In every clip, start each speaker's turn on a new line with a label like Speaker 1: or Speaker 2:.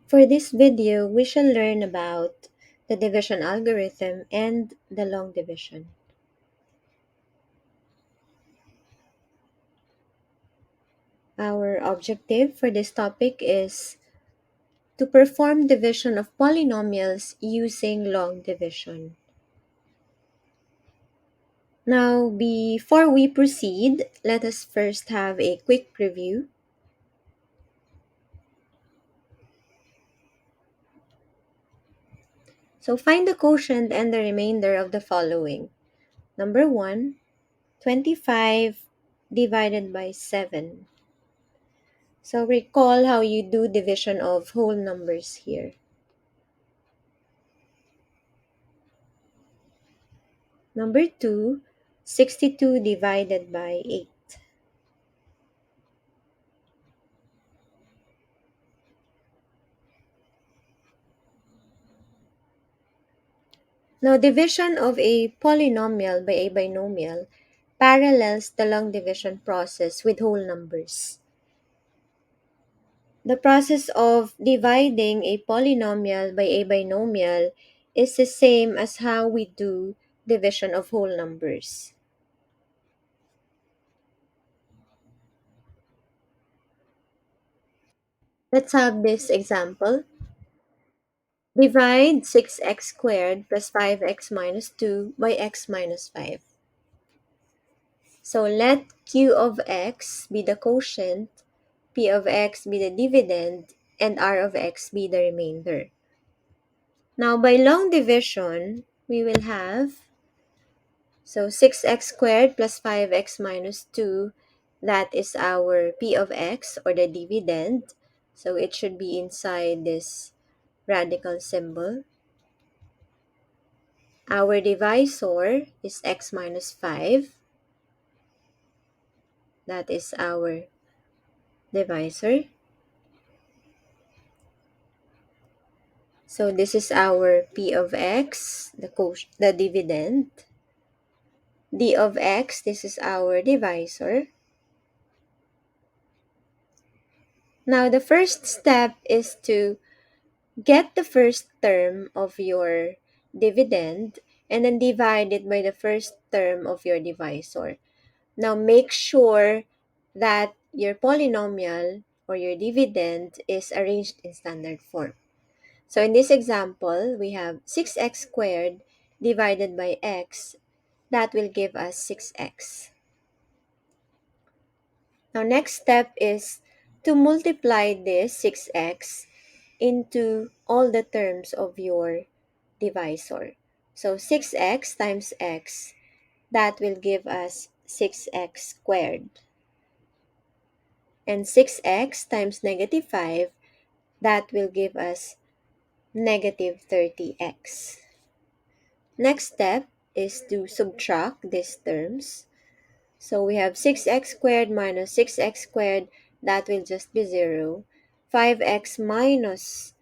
Speaker 1: For this video, we shall learn about the division algorithm and the long division. Our objective for this topic is to perform division of polynomials using long division. Now, before we proceed, let us first have a quick preview. So find the quotient and the remainder of the following. Number 1, 25 divided by 7. So recall how you do division of whole numbers here. Number 2, 62 divided by 8. Now, division of a polynomial by a binomial parallels the long division process with whole numbers. The process of dividing a polynomial by a binomial is the same as how we do division of whole numbers. Let's have this example. Divide 6x squared plus 5x minus 2 by x minus 5. So let q of x be the quotient, p of x be the dividend, and r of x be the remainder. Now by long division, we will have, so 6x squared plus 5x minus 2, that is our p of x or the dividend. So it should be inside this radical symbol. Our divisor is x minus 5. That is our divisor. So this is our p of x, the dividend. D of x, this is our divisor. Now the first step is to get the first term of your dividend and then divide it by the first term of your divisor. Now make sure that your polynomial or your dividend is arranged in standard form. So in this example, we have 6x squared divided by x. That will give us 6x. Now next step is to multiply this 6x into all the terms of your divisor. So 6x times x, that will give us 6x squared. And 6x times negative 5, that will give us negative 30x. Next step is to subtract these terms. So we have 6x squared minus 6x squared, that will just be 0. 5x minus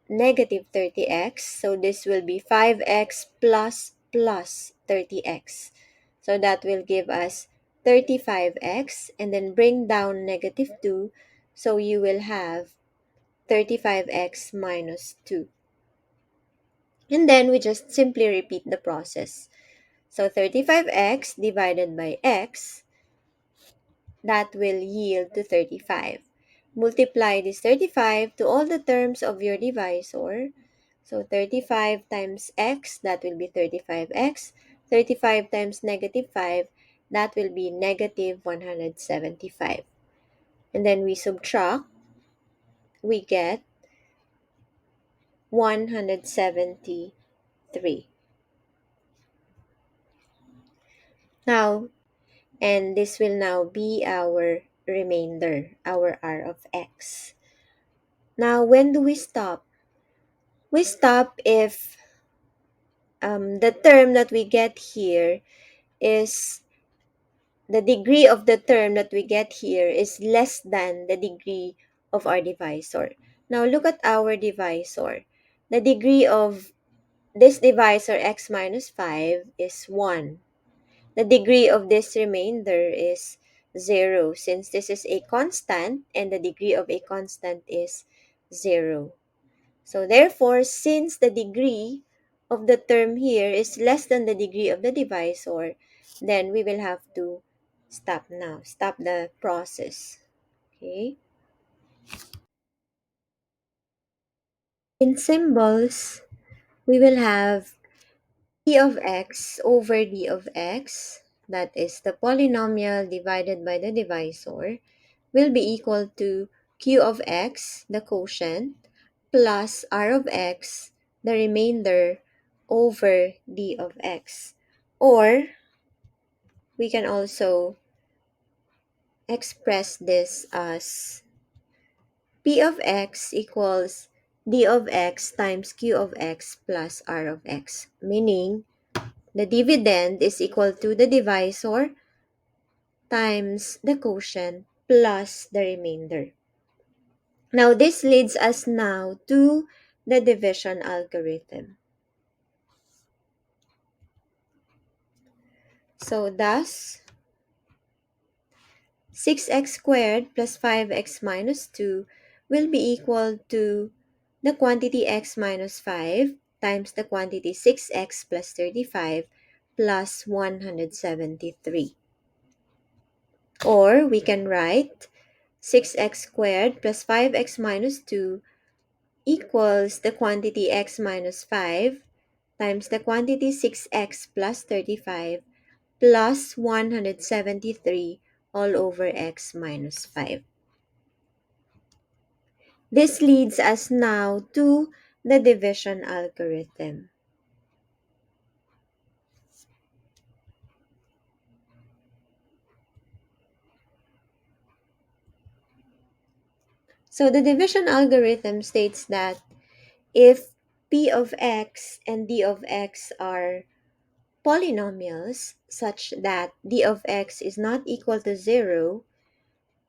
Speaker 1: negative 30x, so this will be 5x plus 30x. So that will give us 35x, and then bring down negative 2, so you will have 35x minus 2. And then we just simply repeat the process. So 35x divided by x, that will yield to 35. Multiply this 35 to all the terms of your divisor. So 35 times x, that will be 35x. 35 times negative 5, that will be negative 175. And then we subtract, we get 173. Now, and this will now be our remainder, our r of x. Now, when do we stop? We stop if the term that we get here is, the degree of the term that we get here is less than the degree of our divisor. Now, look at our divisor. The degree of this divisor, x minus 5, is 1. The degree of this remainder is 0, since this is a constant and the degree of a constant is 0. So therefore, since the degree of the term here is less than the degree of the divisor, then we will have to stop now. Stop the process. Okay? In symbols, we will have p of x over d of x, that is the polynomial divided by the divisor, will be equal to q of x, the quotient, plus r of x, the remainder, over d of x. Or we can also express this as p of x equals d of x times q of x plus r of x, meaning the dividend is equal to the divisor times the quotient plus the remainder. Now, this leads us now to the division algorithm. So, thus, 6x squared plus 5x minus 2 will be equal to the quantity x minus 5 times the quantity 6x plus 35 plus 173. Or we can write 6x squared plus 5x minus 2 equals the quantity x minus 5 times the quantity 6x plus 35 plus 173 all over x minus 5. This leads us now to the division algorithm. So the division algorithm states that if p of x and d of x are polynomials such that d of x is not equal to 0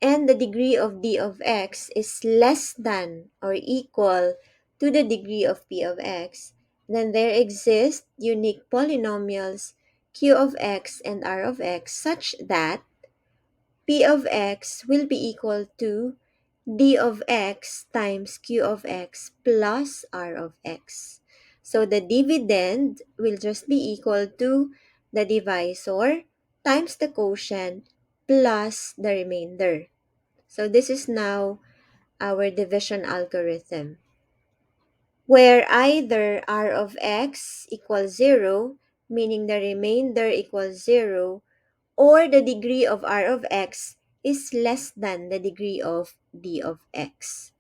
Speaker 1: and the degree of d of x is less than or equal to the degree of p of x, then there exist unique polynomials q of x and r of x such that p of x will be equal to d of x times q of x plus r of x. So the dividend will just be equal to the divisor times the quotient plus the remainder. So this is now our division algorithm, where either r of x equals 0, meaning the remainder equals 0, or the degree of r of x is less than the degree of d of x.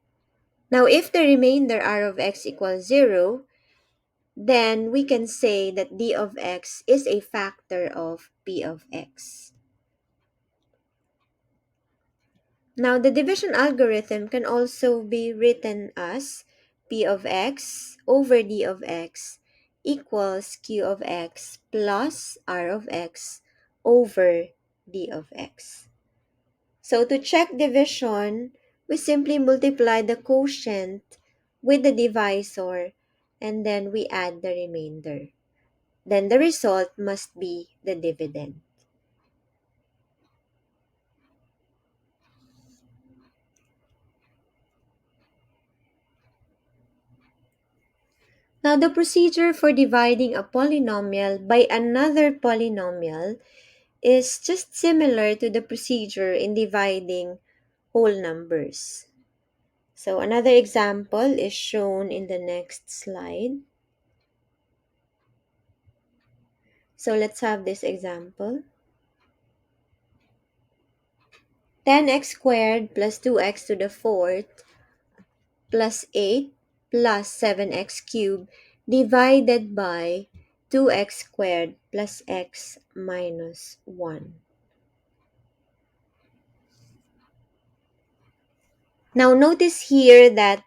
Speaker 1: Now, if the remainder r of x equals 0, then we can say that d of x is a factor of p of x. Now, the division algorithm can also be written as p of x over d of x equals q of x plus r of x over d of x. So to check division, we simply multiply the quotient with the divisor and then we add the remainder. Then the result must be the dividend. Now, the procedure for dividing a polynomial by another polynomial is just similar to the procedure in dividing whole numbers. So, another example is shown in the next slide. So, let's have this example. 10x squared plus 2x to the fourth plus 8 plus 7x cubed divided by 2x squared plus x minus 1. Now notice here that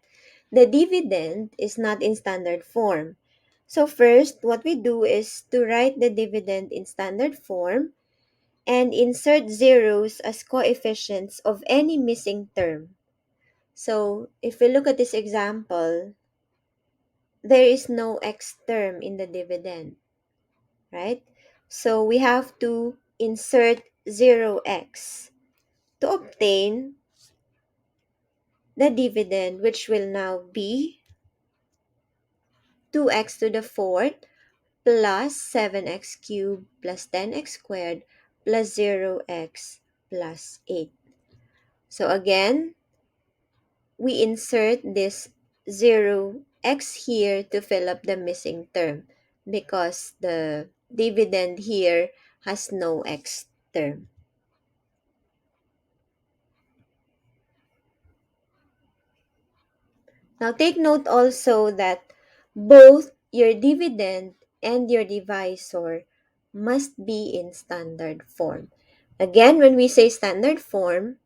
Speaker 1: the dividend is not in standard form. So first, what we do is to write the dividend in standard form and insert zeros as coefficients of any missing term. So if we look at this example, there is no x term in the dividend, right? So we have to insert 0x to obtain the dividend, which will now be 2x to the fourth plus 7x cubed plus 10x squared plus 0x plus 8. So again, we insert this 0x here to fill up the missing term because the dividend here has no x term. Now take note also that both your dividend and your divisor must be in standard form. Again, when we say standard form,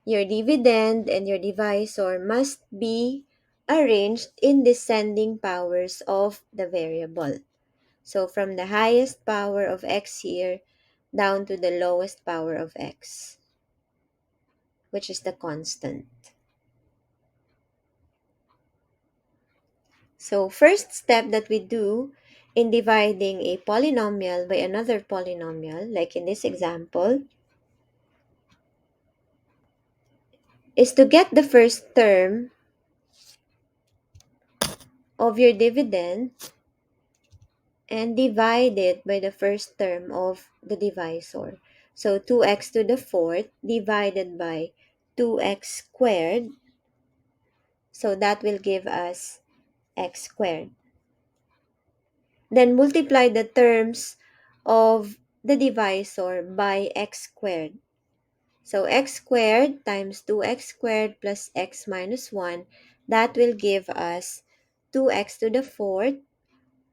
Speaker 1: your dividend and your divisor must be arranged in descending powers of the variable. So from the highest power of x here down to the lowest power of x, which is the constant. So first step that we do in dividing a polynomial by another polynomial, like in this example, is to get the first term of your dividend and divide it by the first term of the divisor. So 2x to the fourth divided by 2x squared. So that will give us x squared. Then multiply the terms of the divisor by x squared. So x squared times 2x squared plus x minus 1, that will give us 2x to the fourth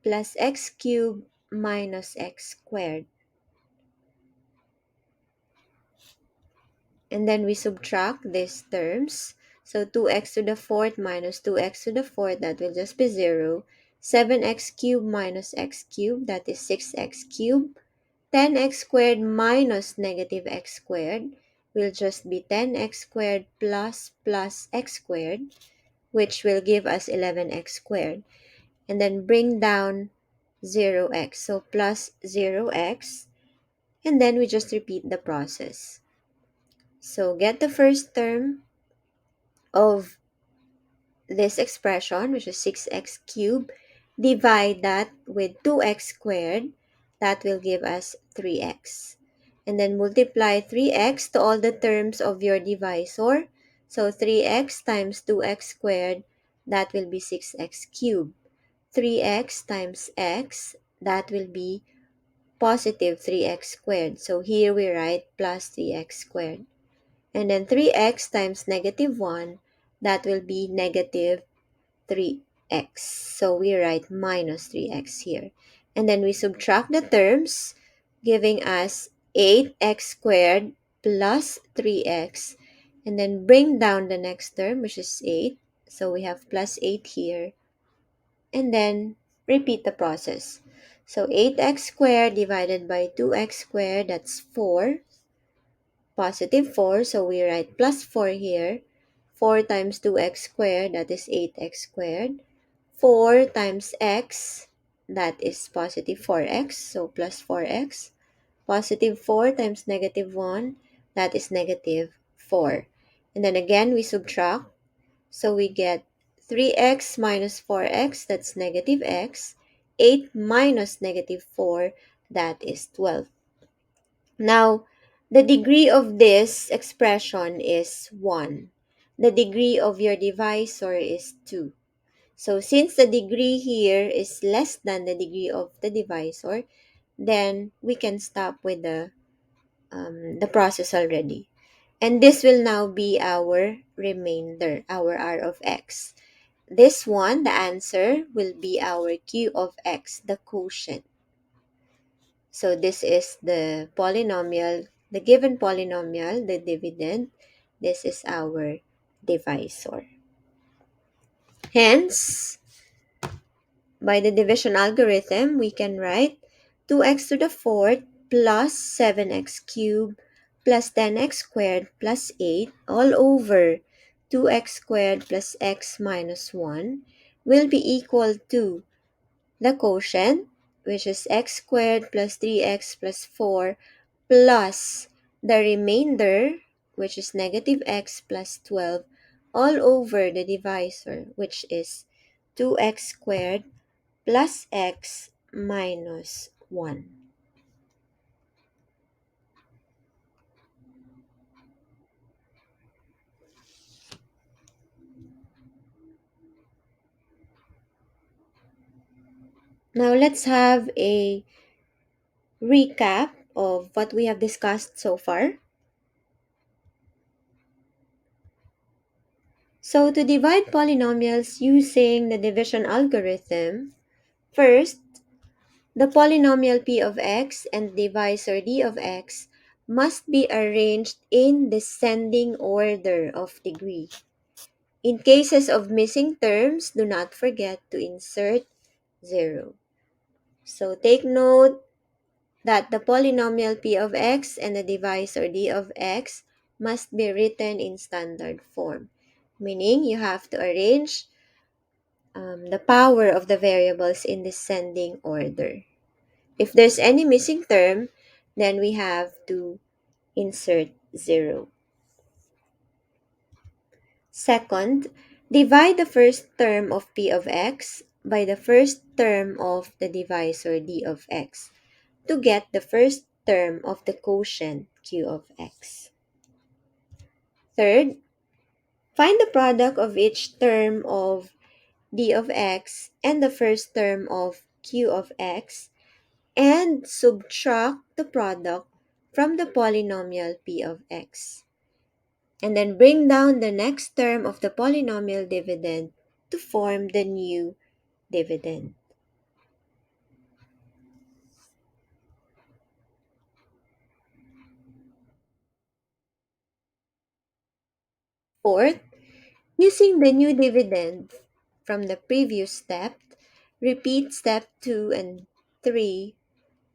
Speaker 1: plus x cubed minus x squared. And then we subtract these terms. So 2x to the fourth minus 2x to the fourth, that will just be 0. 7x cubed minus x cubed, that is 6x cubed. 10x squared minus negative x squared will just be 10x squared plus x squared, which will give us 11x squared. And then bring down 0x, so plus 0x. And then we just repeat the process. So get the first term of this expression, which is 6x cubed, divide that with 2x squared, that will give us 3x. And then multiply 3x to all the terms of your divisor. So 3x times 2x squared, that will be 6x cubed. 3x times x, that will be positive 3x squared. So here we write plus 3x squared. And then 3x times negative 1, that will be negative 3x. So we write minus 3x here. And then we subtract the terms, giving us 8x squared plus 3x. And then bring down the next term, which is 8. So we have plus 8 here. And then repeat the process. So 8x squared divided by 2x squared, that's 4. Positive 4, so we write plus 4 here. 4 times 2x squared, that is 8x squared. 4 times x, that is positive 4x, so plus 4x. Positive 4 times negative 1, that is negative 4. And then again, we subtract. So we get 3x minus 4x, that's negative x. 8 minus negative 4, that is 12. Now, the degree of this expression is 1. The degree of your divisor is 2. So since the degree here is less than the degree of the divisor, then we can stop with the process already. And this will now be our remainder, our r of x. This one, the answer, will be our q of x, the quotient. So this is the polynomial, the given polynomial, the dividend. This is our divisor. Hence, by the division algorithm, we can write 2x to the fourth plus 7x cubed plus 10x squared plus 8 all over 2x squared plus x minus 1 will be equal to the quotient, which is x squared plus 3x plus 4 plus the remainder, which is negative x plus 12 all over the divisor, which is 2x squared plus x minus 1. Now let's have a recap of what we have discussed so far. So to divide polynomials using the division algorithm, first, the polynomial p of x and divisor d of x must be arranged in descending order of degree. In cases of missing terms, do not forget to insert 0. So take note that the polynomial p of x and the divisor d of x must be written in standard form, meaning you have to arrange the power of the variables in descending order. If there's any missing term, then we have to insert 0. Second, divide the first term of p of x by the first term of the divisor d of x to get the first term of the quotient q of x. Third, find the product of each term of d of x and the first term of q of x and subtract the product from the polynomial p of x. And then bring down the next term of the polynomial dividend to form the new dividend. Fourth, using the new dividend from the previous step, repeat step 2 and 3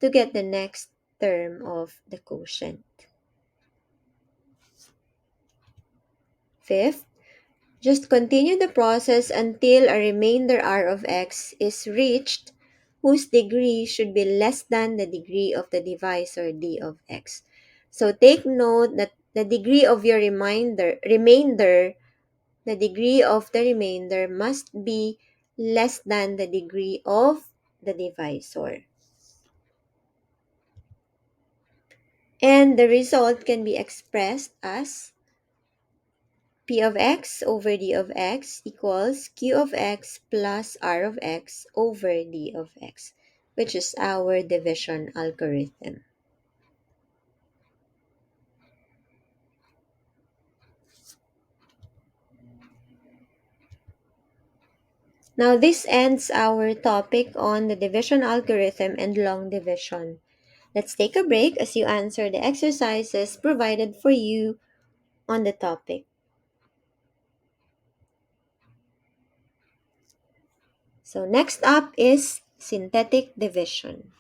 Speaker 1: to get the next term of the quotient. Fifth, just continue the process until a remainder r of x is reached whose degree should be less than the degree of the divisor d of x. So take note that the degree of your the degree of the remainder must be less than the degree of the divisor. And the result can be expressed as p of x over d of x equals q of x plus r of x over d of x, which is our division algorithm. Now this ends our topic on the division algorithm and long division. Let's take a break as you answer the exercises provided for you on the topic. So next up is synthetic division.